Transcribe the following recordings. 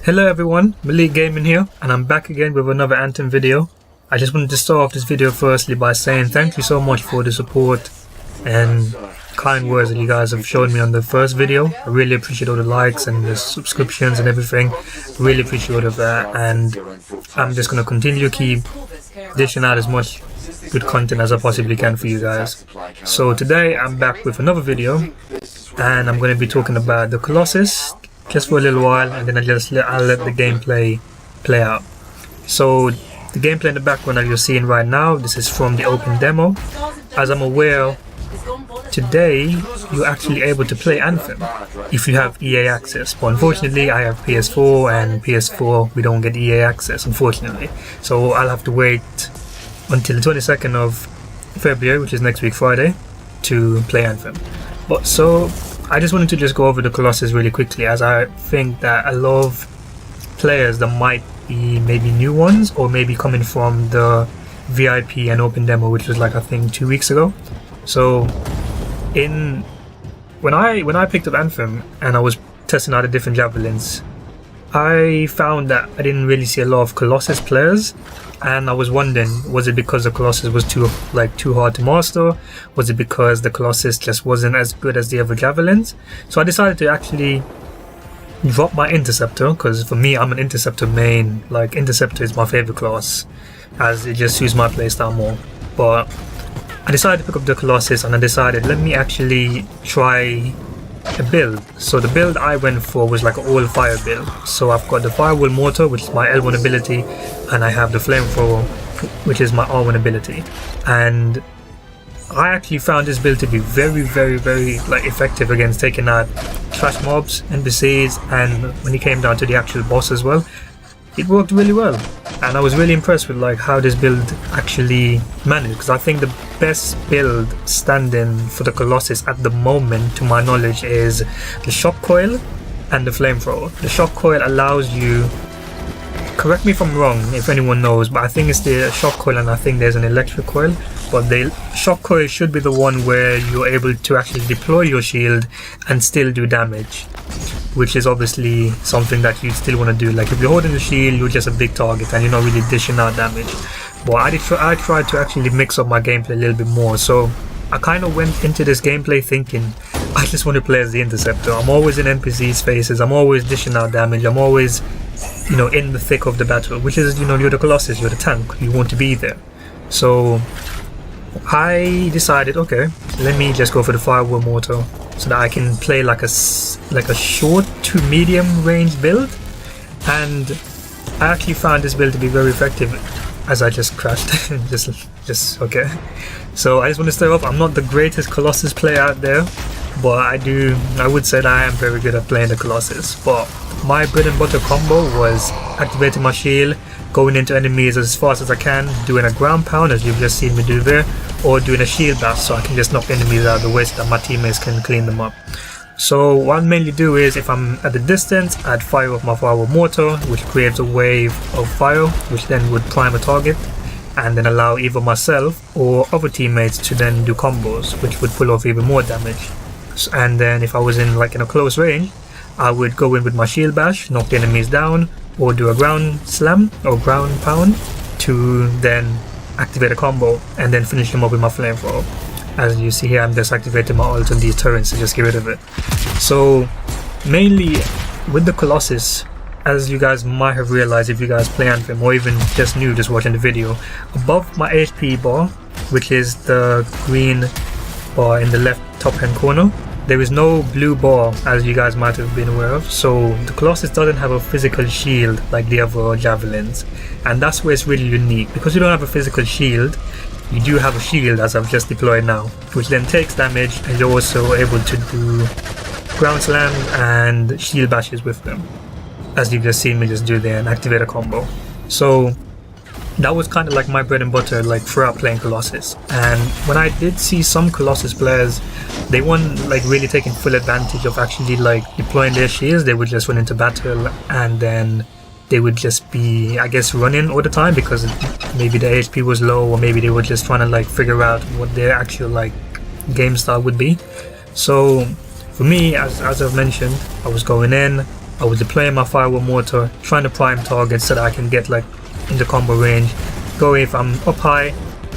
Hello everyone, Malik Gaming here, and I'm back again with another Anthem video. I just wanted to start off this video firstly by saying thank you so much for the support and kind words that you guys have shown me on the first video. I really appreciate all the likes and the subscriptions and everything. Really appreciate all of that, and I'm just going to continue to keep dishing out as much good content as I possibly can for you guys. So today I'm back with another video, and I'm going to be talking about the Colossus just for a little while, and then I'll let the gameplay play out. So the gameplay in the background that you're seeing right now, this is from the open demo. As I'm aware, today you're actually able to play Anthem if you have EA access, but unfortunately I have PS4, and PS4 we don't get EA access, unfortunately. So I'll have to wait until the 22nd of February, which is next week Friday, to play Anthem. But so I just wanted to just go over the Colossus really quickly, as I think that a lot of players that might be maybe new ones, or maybe coming from the VIP and open demo, which was like I think 2 weeks ago. So when I picked up Anthem and I was testing out the different javelins, I found that I didn't really see a lot of Colossus players, and I was wondering, was it because the Colossus was too hard to master? Was it because the Colossus just wasn't as good as the other javelins? So I decided to actually drop my interceptor, because for me I'm an interceptor main. Like, interceptor is my favorite class, as it just suits my playstyle more. But I decided to pick up the Colossus, and I decided let me actually try a build. So the build I went for was like an all fire build. So I've got the firewall mortar, which is my L1 ability, and I have the flamethrower, which is my R1 ability. And I actually found this build to be very like effective against taking out trash mobs, NPCs, and when it came down to the actual boss as well, it worked really well. And I was really impressed with like how this build actually managed, because I think the best build standing for the Colossus at the moment, to my knowledge, is the shock coil and the flamethrower. The shock coil allows you, correct me if I'm wrong if anyone knows, but I think it's the shock coil and I think there's an electric coil, but the shock coil should be the one where you're able to actually deploy your shield and still do damage, which is obviously something that you still want to do. Like if you're holding the shield, you're just a big target and you're not really dishing out damage. But I tried to actually mix up my gameplay a little bit more. So I kind of went into this gameplay thinking I just want to play as the interceptor. I'm always in NPCs' faces, I'm always dishing out damage, I'm always, in the thick of the battle, which is, you're the Colossus, you're the tank, you want to be there. So I decided, okay, let me just go for the firewall mortar, so that I can play like a short to medium range build. And I actually found this build to be very effective, as I just crashed. just okay. So I just want to start off, I'm not the greatest Colossus player out there, but I would say that I am very good at playing the Colossus. But my bread and butter combo was activating my shield, going into enemies as fast as I can, doing a ground pound as you've just seen me do there, or doing a shield bash so I can just knock enemies out of the way so that my teammates can clean them up. So what I mainly do is, if I'm at a distance, I'd fire off my firewall mortar, which creates a wave of fire, which then would prime a target and then allow either myself or other teammates to then do combos, which would pull off even more damage. And then if I was in a close range, I would go in with my shield bash, knock the enemies down, or do a ground slam or ground pound to then activate a combo and then finish them up with my flamethrower. As you see here, I'm just activating my ult on these turrets to just get rid of it. So mainly with the Colossus, as you guys might have realized if you guys play Anthem, or even just new just watching the video, above my HP bar, which is the green bar in the left top hand corner, there is no blue bar, as you guys might have been aware of. So the Colossus doesn't have a physical shield like the other javelins, and that's where it's really unique. Because you don't have a physical shield, you do have a shield, as I've just deployed now, which then takes damage, and you're also able to do ground slams and shield bashes with them, as you've just seen me just do there, and activate a combo. So that was kind of like my bread and butter throughout playing Colossus. And when I did see some Colossus players, they weren't really taking full advantage of actually deploying their shields. They would just run into battle, and then they would just be, I guess, running all the time because maybe the HP was low, or maybe they were just trying to figure out what their actual game style would be. So for me, as I've mentioned, I was going in, I was deploying my firewall mortar, trying to prime targets so that I can get like in the combo range. Go if I'm up high,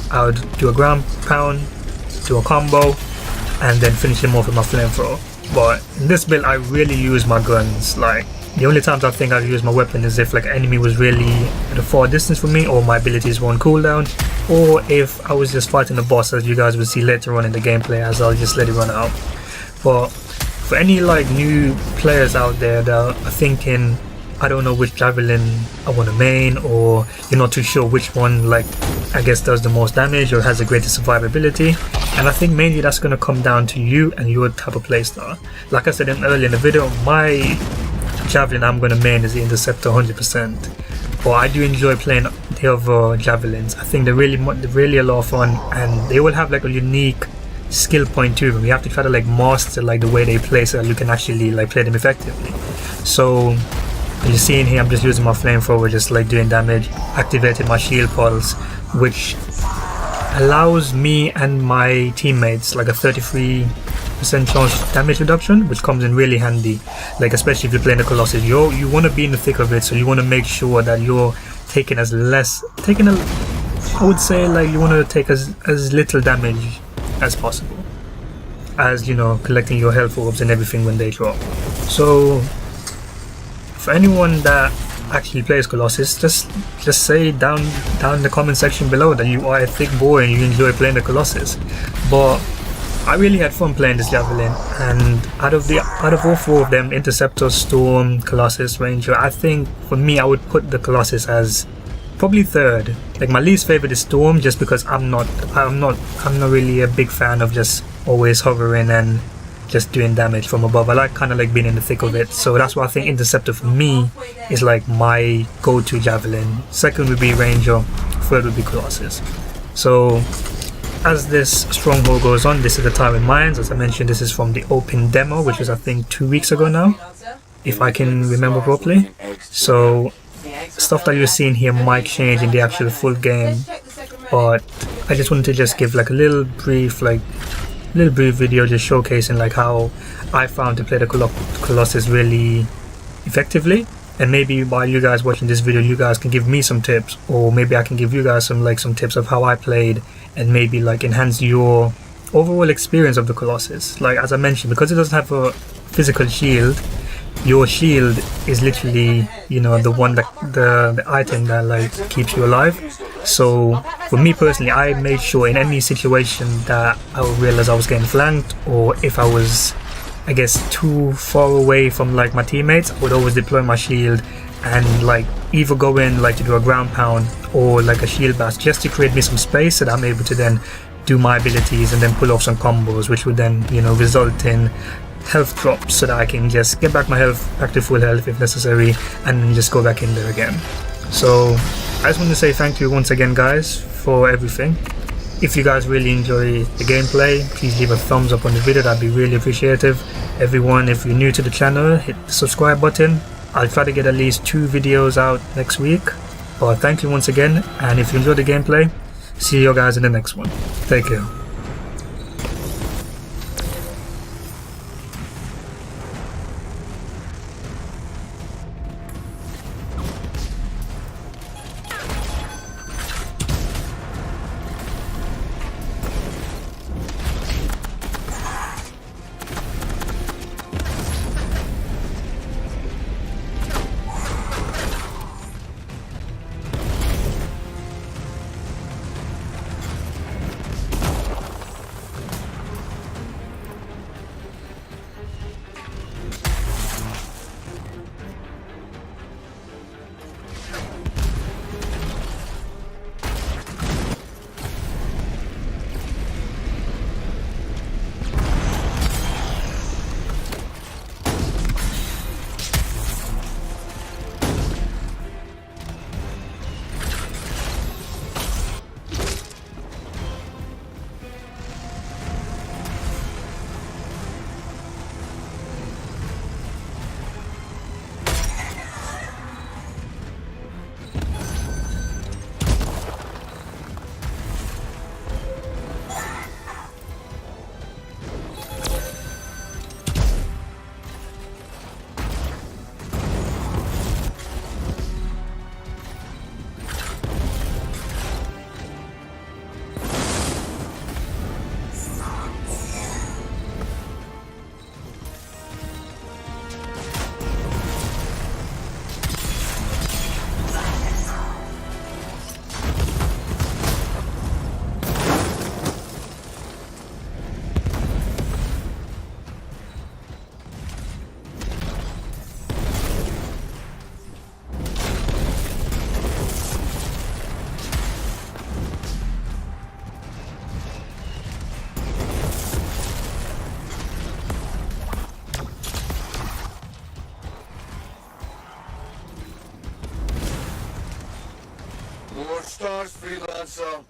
I would do a ground pound, do a combo, and then finish him off with my flamethrower. But in this build, I really use my guns. Like, the only times I think I've used my weapon is if like an enemy was really at a far distance from me, or my abilities were on cooldown, or if I was just fighting a boss, as you guys will see later on in the gameplay, as I'll just let it run out. But for any like new players out there that are thinking, I don't know which javelin I want to main, or you're not too sure which one like I guess does the most damage or has the greatest survivability, and I think mainly that's going to come down to you and your type of playstyle. Like I said earlier in the video, my javelin I'm going to main is the Interceptor 100%, but I do enjoy playing the other javelins. I think they're really a lot of fun, and they will have like a unique skill point to them. You have to try to like master like the way they play so that you can actually like play them effectively. So you're seeing here I'm just using my flamethrower, just like doing damage, activated my shield pulse, which allows me and my teammates like a 33% chance damage reduction, which comes in really handy, like especially if you're playing the Colossus. You want to be in the thick of it, so you want to make sure that you're taking I would say like you want to take as little damage as possible, as you know, collecting your health orbs and everything when they drop. So for anyone that actually plays Colossus, just say down in the comment section below that you are a thick boy and you enjoy playing the Colossus. But I really had fun playing this javelin, and out of all four of them, Interceptor, Storm, Colossus, Ranger, I think for me I would put the Colossus as probably third. Like, my least favorite is Storm, just because I'm not really a big fan of just always hovering and just doing damage from above. I like kind of like being in the thick of it, so that's why I think Interceptor for me is like my go-to javelin. Second would be Ranger, third would be Colossus. So as this stronghold goes on, this is the time in mines. As I mentioned, this is from the open demo, which was I think 2 weeks ago now, if I can remember properly. So stuff that you're seeing here might change in the actual full game, but I just wanted to just give like a little brief video just showcasing like how I found to play the Colossus really effectively. And maybe while you guys watching this video, you guys can give me some tips, or maybe I can give you guys some tips of how I played, and maybe like enhance your overall experience of the Colossus. Like, as I mentioned, because it doesn't have a physical shield, your shield is literally, you know, the one that the item that like keeps you alive. So for me personally, I made sure in any situation that I would realize I was getting flanked, or if I was, I guess, too far away from like my teammates, I would always deploy my shield and like either go in like to do a ground pound or like a shield bash, just to create me some space so that I'm able to then do my abilities and then pull off some combos, which would then, you know, result in health drops so that I can just get back my health back to full health if necessary, and then just go back in there again. So I just want to say thank you once again, guys, for everything. If you guys really enjoy the gameplay, please leave a thumbs up on the video, that'd be really appreciative. Everyone, if you're new to the channel, hit the subscribe button. I'll try to get at least 2 videos out next week. But thank you once again, and if you enjoyed the gameplay, see you guys in the next one. Take care. relearn some.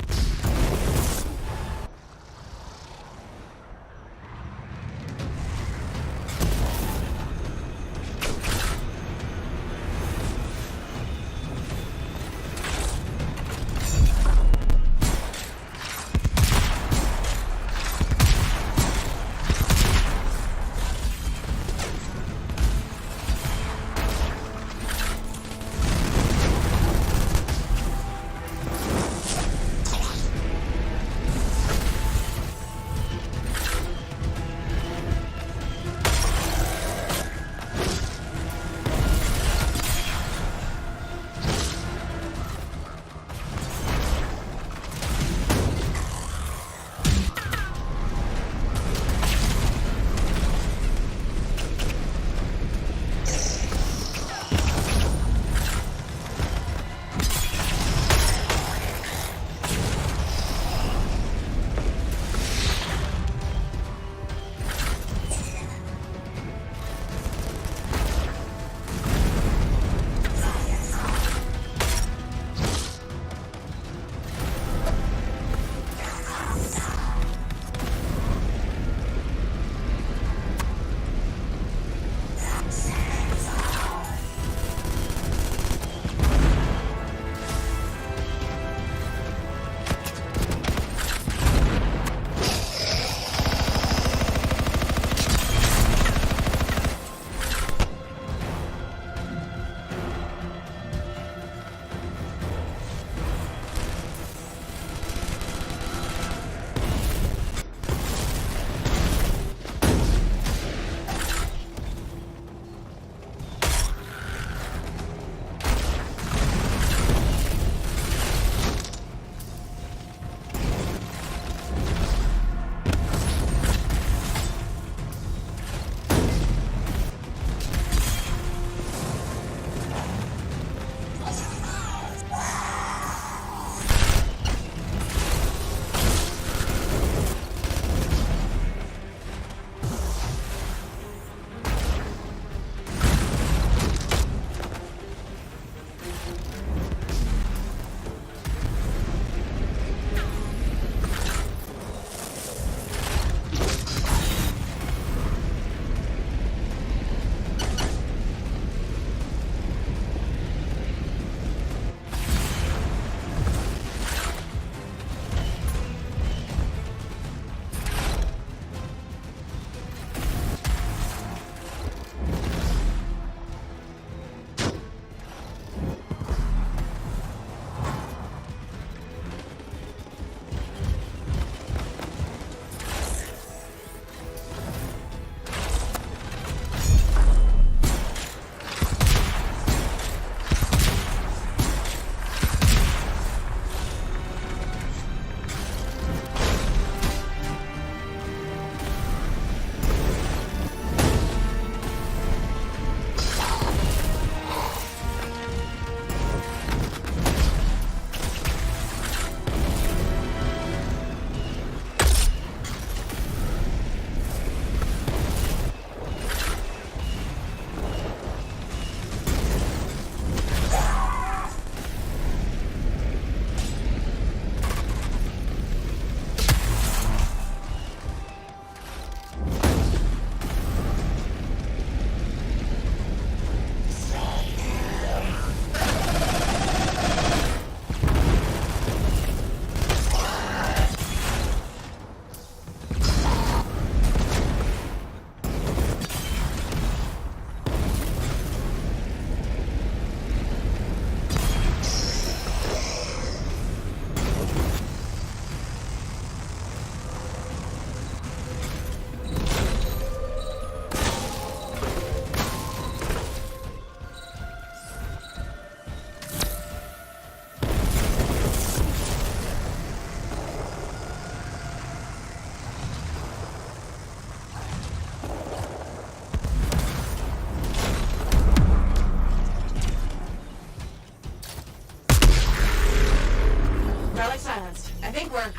I think we're...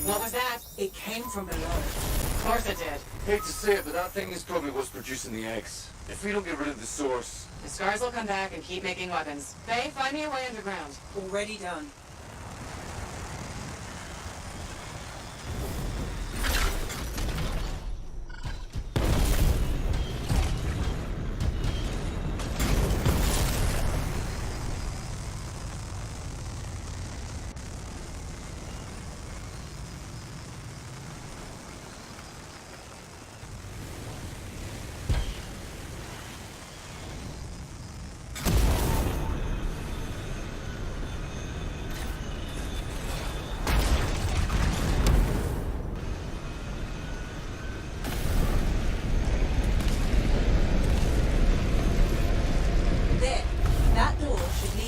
What was that? It came from below. course it did. Hate to say it, but that thing is probably what's producing the eggs. If we don't get rid of the source... The scars will come back and keep making weapons. Faye, find me a way underground. Already done.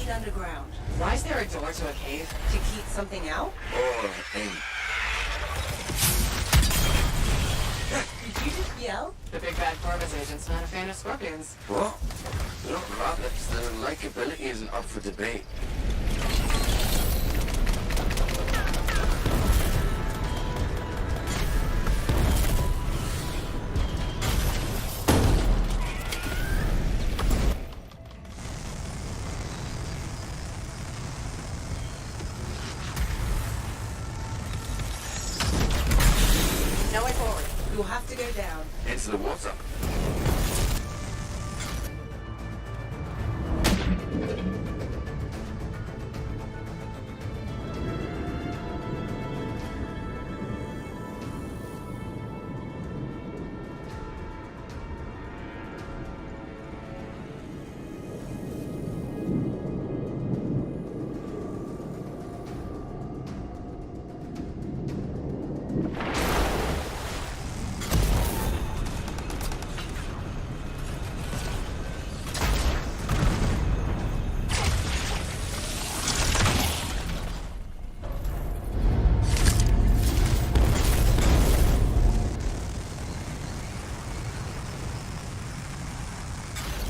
Underground. Why is there a door to a cave? To keep something out? Or in. Did you just yell? The big bad Corvus agent's not a fan of scorpions. What? They're not rabbits. Their likability isn't up for debate. No way forward. You'll have to go down. Into the water.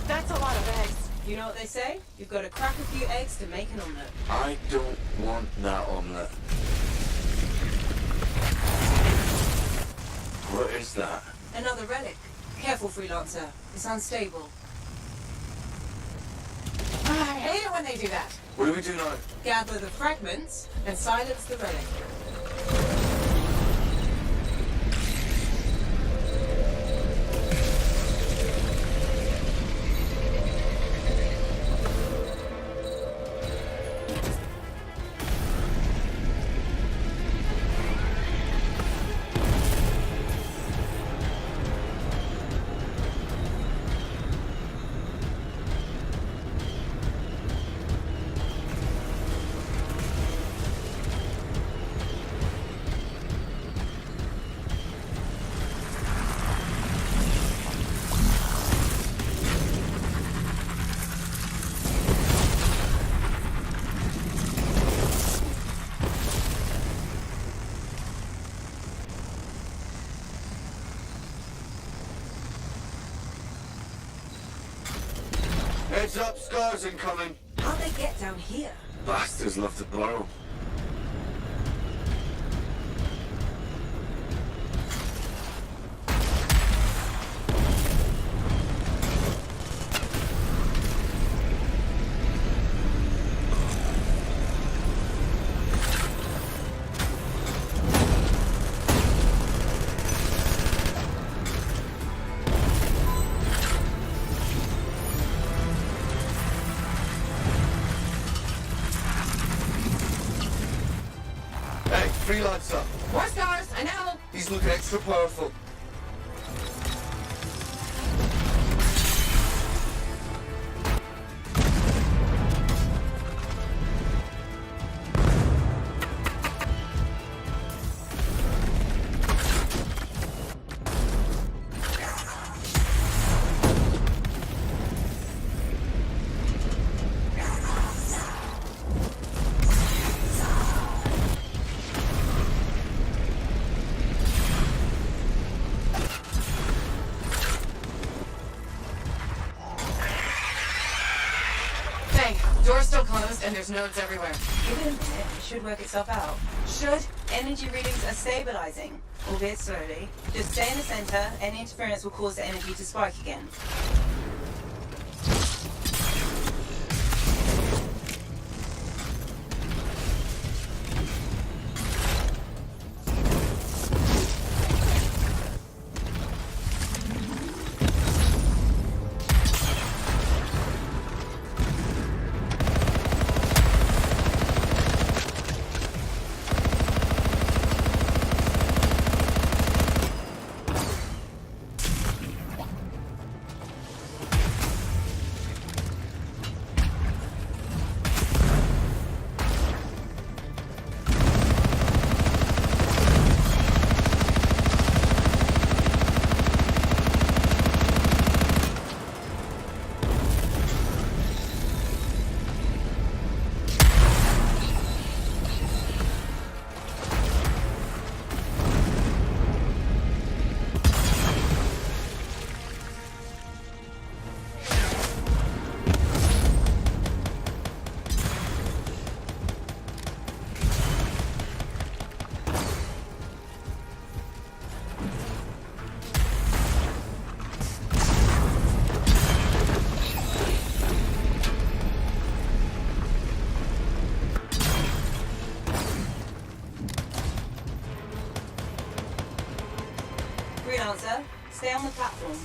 That's a lot of eggs. You know what they say? You've got to crack a few eggs to make an omelette. I don't want that omelette. What is that? Another relic. Careful, freelancer. It's unstable. I hate it when they do that. What do we do now? Gather the fragments and silence the relic. Heads up, scars incoming. How'd they get down here? Bastards love to borrow. Hey, freelancer. More scars, I know. He's looking extra powerful. Door's still closed and there's nodes everywhere. Give it a minute. It should work itself out. Should. Energy readings are stabilizing, albeit slowly. Just stay in the center. Any interference will cause the energy to spike again. Freelancer, stay on the platform.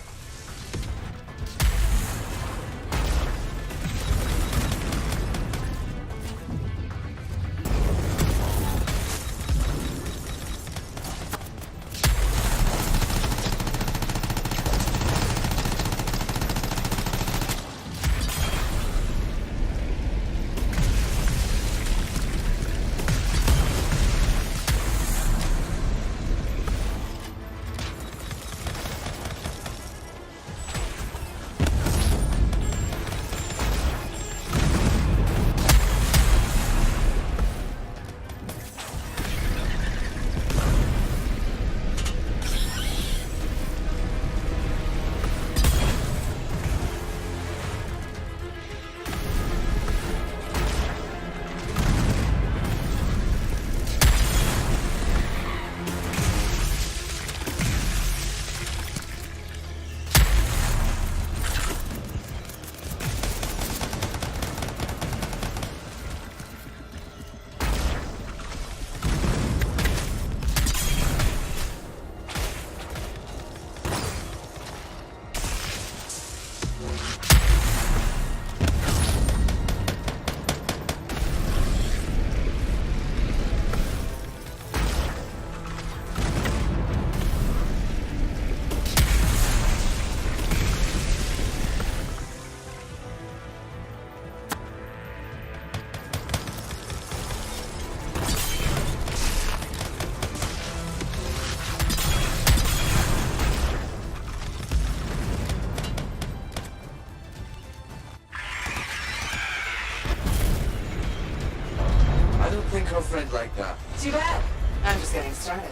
Think her friend like that. Too bad. I'm just getting started.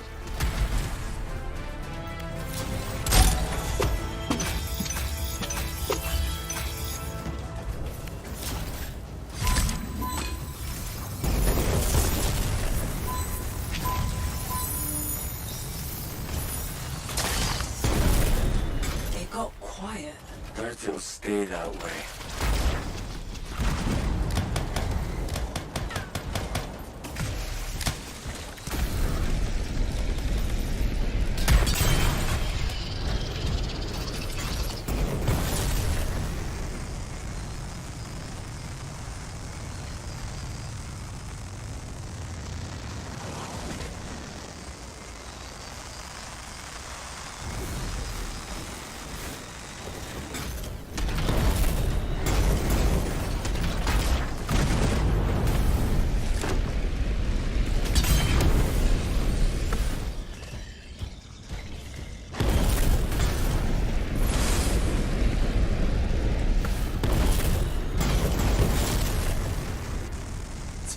It got quiet. Bet it'll stay that way.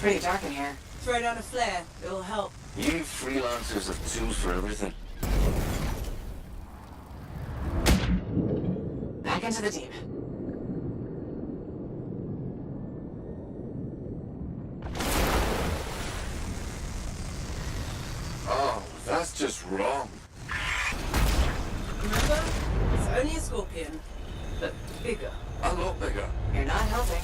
Pretty dark in here. Throw down a flare. It'll help. You freelancers have tools for everything. Back into the deep. just wrong. Remember? It's only a scorpion, but bigger. A lot bigger. You're not helping.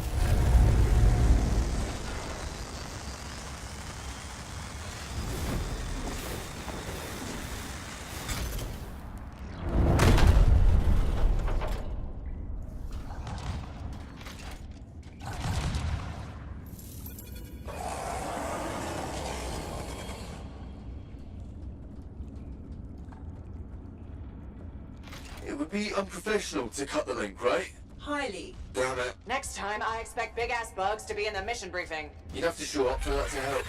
It would be unprofessional to cut the link, right? Highly. Damn it. Next time, I expect big-ass bugs to be in the mission briefing. You'd have to show up for that to help.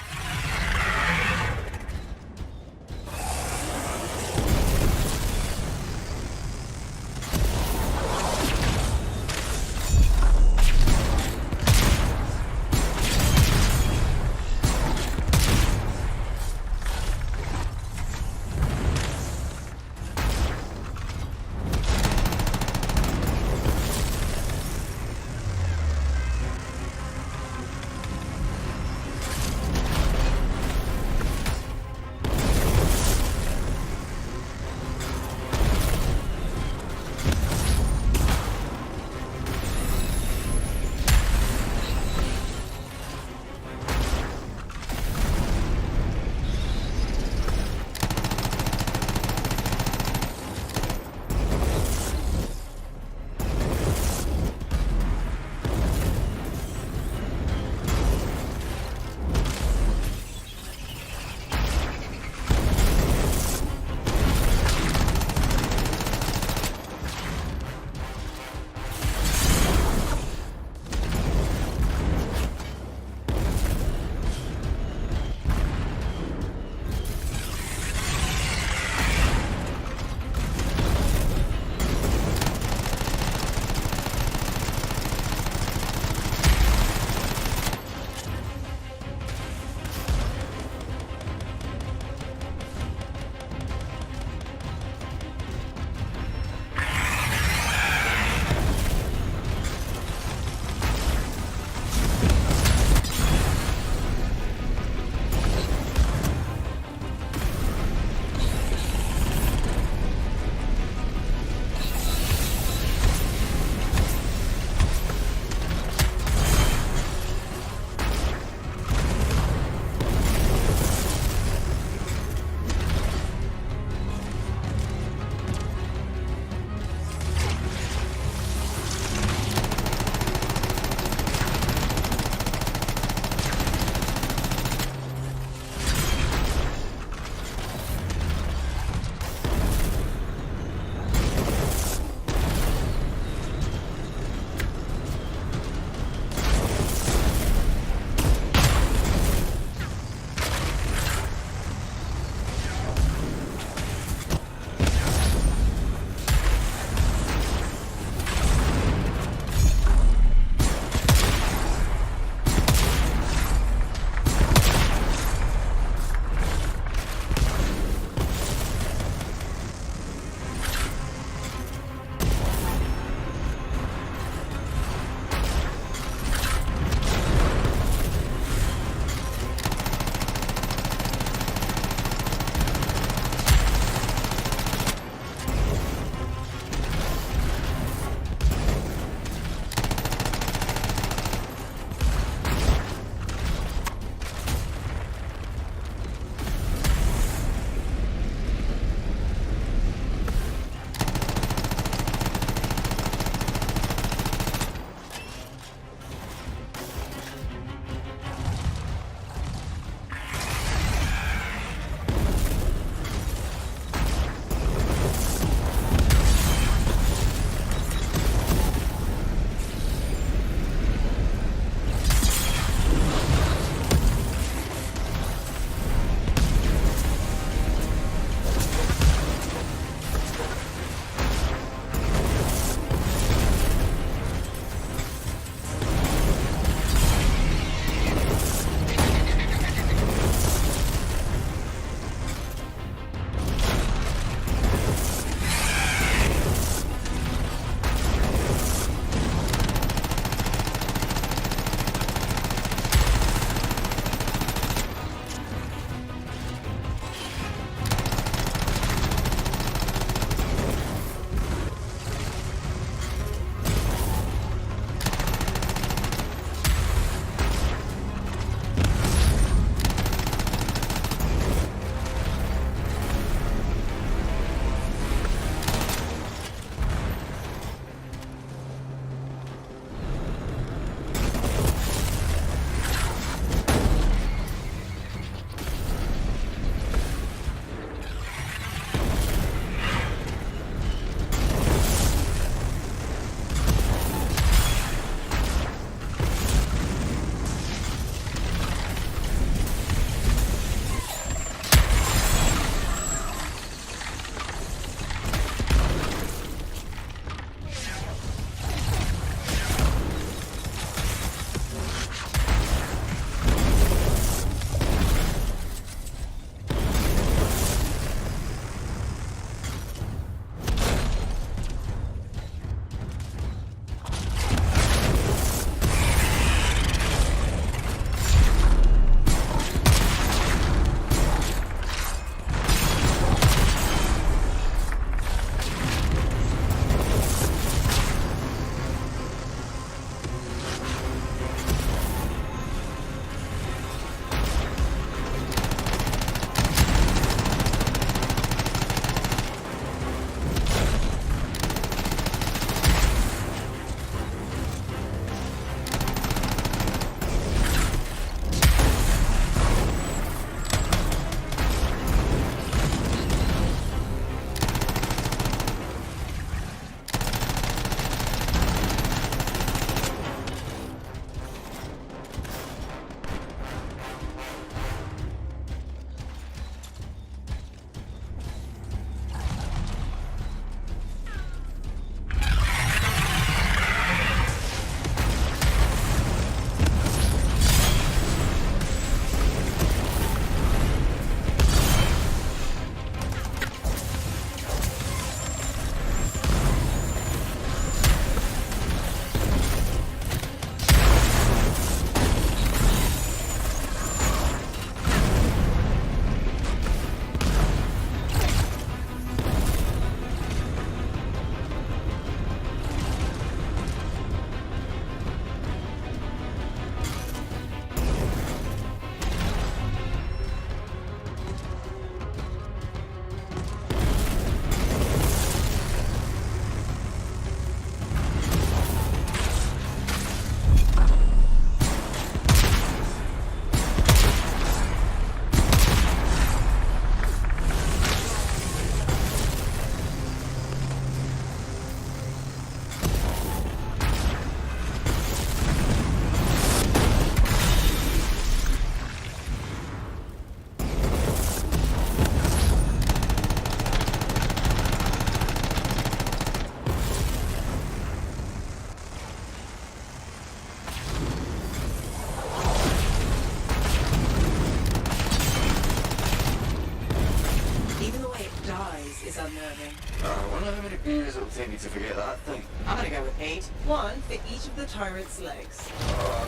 unnerving. I wonder how many beers it'll take me to forget that thing. I'm gonna go with 8. One for each of the tyrant's legs.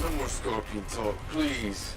No more scorpion talk, please.